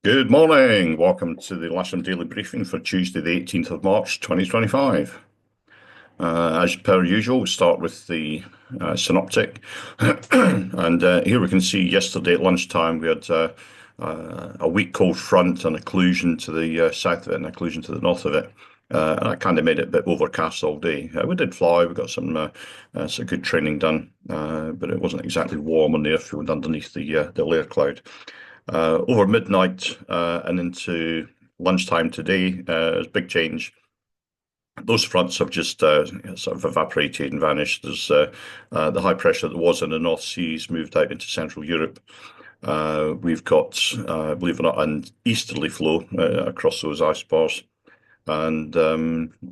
Good morning. Welcome to the Lasham Daily Briefing for Tuesday, the 18th of March, 2025. As per usual, we start with the synoptic. And here we can see yesterday at lunchtime we had a weak cold front and occlusion to the south of it and occlusion to the north of it. And that kind of made it a bit overcast all day. We did fly, we got some good training done, but it wasn't exactly warm on the airfield underneath the layer cloud. Over midnight and into lunchtime today, there's a big change. Those fronts have just sort of evaporated and vanished. There's the high pressure that was in the North Seas moved out into Central Europe. We've got, believe it or not, an easterly flow across those ice bars. And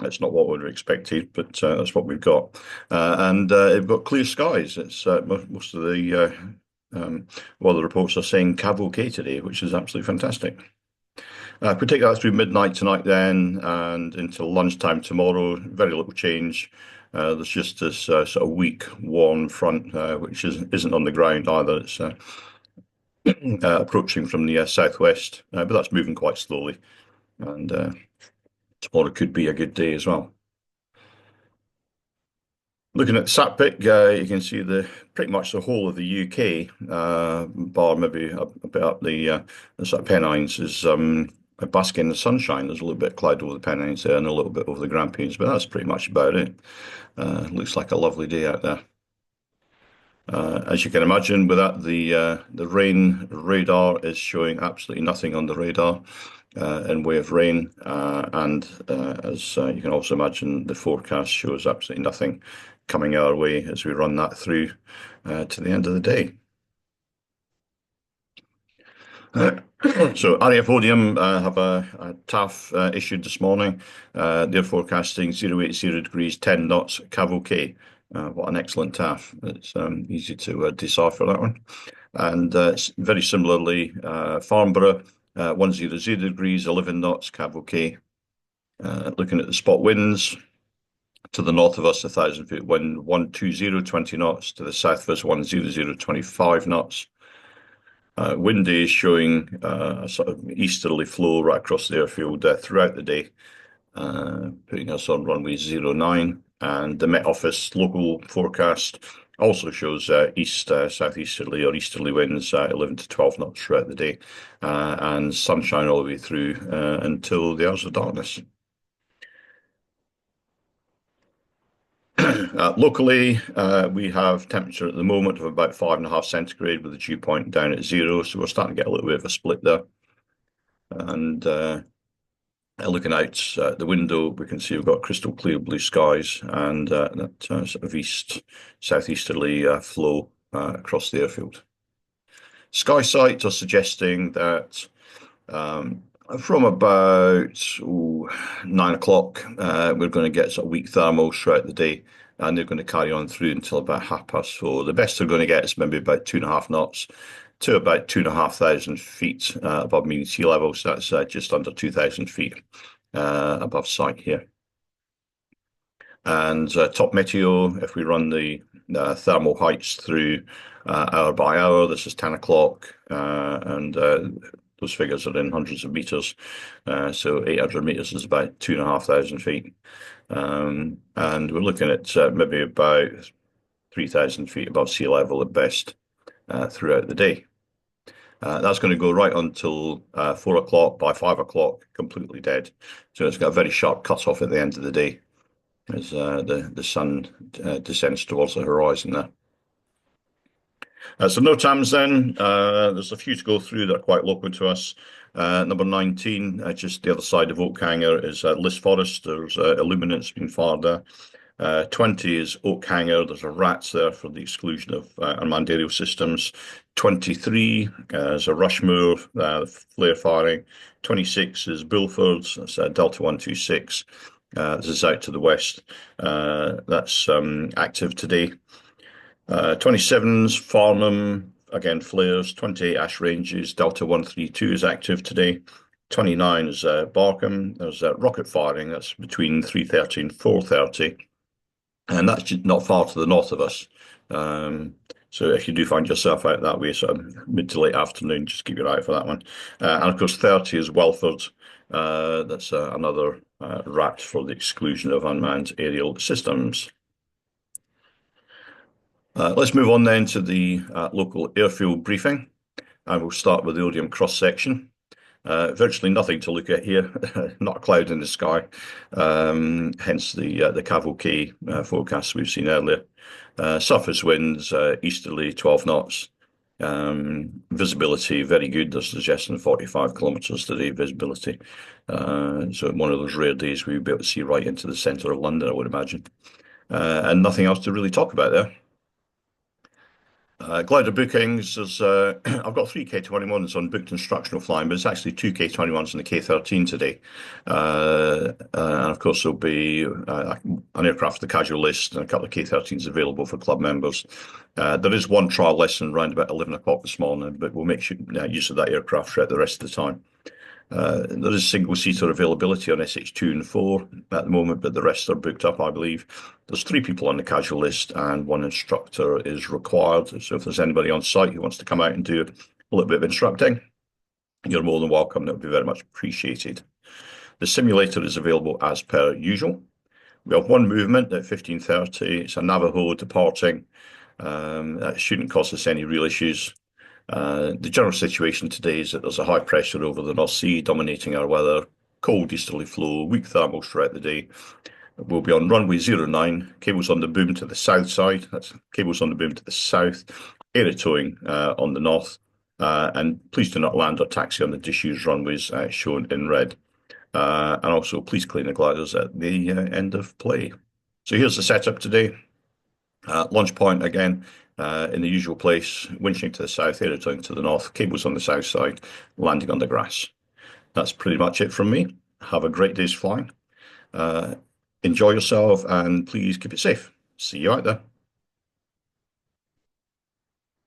it's not what we'd expected, but that's what we've got. And we've got clear skies. It's most of the the reports are saying cavalcade today, which is absolutely fantastic. If we take that through midnight tonight then and into lunchtime tomorrow, very little change. There's just this sort of weak, warm front, which isn't on the ground either. It's approaching from the southwest, but that's moving quite slowly. And tomorrow could be a good day as well. Looking at the SatPic, you can see pretty much the whole of the UK, bar maybe a bit up the sort of Pennines, is basking in the sunshine. There's a little bit of cloud over the Pennines there and a little bit over the Grampians, but that's pretty much about it. Looks like a lovely day out there. As you can imagine, with that, the rain radar is showing absolutely nothing on the radar in way of rain, and as you can also imagine, the forecast shows absolutely nothing coming our way as we run that through to the end of the day. So RAF Odium have a TAF issued this morning. They're forecasting 080 degrees, 10 knots, cavalcade. What an excellent TAF. It's easy to decipher that one. And very similarly, Farnborough, 100 degrees, 11 knots, cavalcade. Looking at the spot winds, to the north of us, 1,000 feet wind, 120, 20 knots. To the south of us, 100, 25 knots. Windy is showing a sort of easterly flow right across the airfield throughout the day, putting us on runway 09. And the Met Office local forecast also shows southeasterly or easterly winds, 11 to 12 knots throughout the day, and sunshine all the way through until the hours of darkness. Locally, we have temperature at the moment of about 5.5 centigrade with the dew point down at 0, so we're starting to get a little bit of a split there. And looking out the window, we can see we've got crystal clear blue skies and that sort of southeasterly flow across the airfield. Sky sites are suggesting that from about 9 o'clock, we're going to get sort of weak thermals throughout the day, and they're going to carry on through until about 4:30. The best they're going to get is maybe about 2.5 knots to about 2,500 feet above mean sea level. So that's just under 2,000 feet above sight here. And top meteo, if we run the thermal heights through hour by hour, this is 10 o'clock, and those figures are in hundreds of meters. So 800 meters is about 2,500 feet. And we're looking at maybe about 3,000 feet above sea level at best throughout the day. That's going to go right until 4 o'clock. By 5 o'clock, completely dead. So it's got a very sharp cut off at the end of the day as the sun descends towards the horizon there. So NOTAMs then, there's a few to go through that are quite local to us. Number 19, just the other side of Oakhanger, is List Forest. There's illuminants being fired there. 20 is Oakhanger. There's a rats there for the exclusion of unmanned aerial systems. 23 is a Rushmore, flare firing. 26 is Bulford. That's Delta 126. This is out to the west. That's active today. 27's Farnham, again flares. 28 Ash Ranges, Delta 132 is active today. 29 is Barkham. There's rocket firing. That's between 3:30 and 4:30. And that's just not far to the north of us. So if you do find yourself out that way, sort of mid to late afternoon, just keep your eye out for that one. And of course, 30 is Welford. That's another rat for the exclusion of unmanned aerial systems. Let's move on then to the local airfield briefing. I will start with the Odium cross section. Virtually nothing to look at here, not a cloud in the sky, hence the cavalcade forecast we've seen earlier. Surface winds, easterly 12 knots. Visibility very good. They're suggesting 45 kilometres today visibility. So one of those rare days we'll be able to see right into the centre of London, I would imagine. And nothing else to really talk about there. Glider bookings, I've got three K21s on booked instructional flying, but it's actually two K21s on the K13 today. And of course, there'll be an aircraft, the casual list, and a couple of K13s available for club members. There is one trial lesson around about 11 o'clock this morning, but we'll make use of that aircraft throughout the rest of the time. There is single-seater availability on SH2 and 4 at the moment, but the rest are booked up, I believe. There's three people on the casual list and one instructor is required. So if there's anybody on site who wants to come out and do a little bit of instructing, you're more than welcome. That would be very much appreciated. The simulator is available as per usual. We have one movement at 15:30. It's a Navajo departing. That shouldn't cause us any real issues. The general situation today is that there's a high pressure over the North Sea dominating our weather, cold easterly flow, weak thermals throughout the day. We'll be on runway 09, cables on the boom to the south side, that's cables on the boom to the south, air towing on the north, and please do not land or taxi on the disused runways shown in red. And also please clean the gliders at the end of play. So here's the setup today. Launch point again in the usual place, winching to the south, air towing to the north, cables on the south side, landing on the grass. That's pretty much it from me. Have a great day's flying. Enjoy yourself and please keep it safe. See you out there.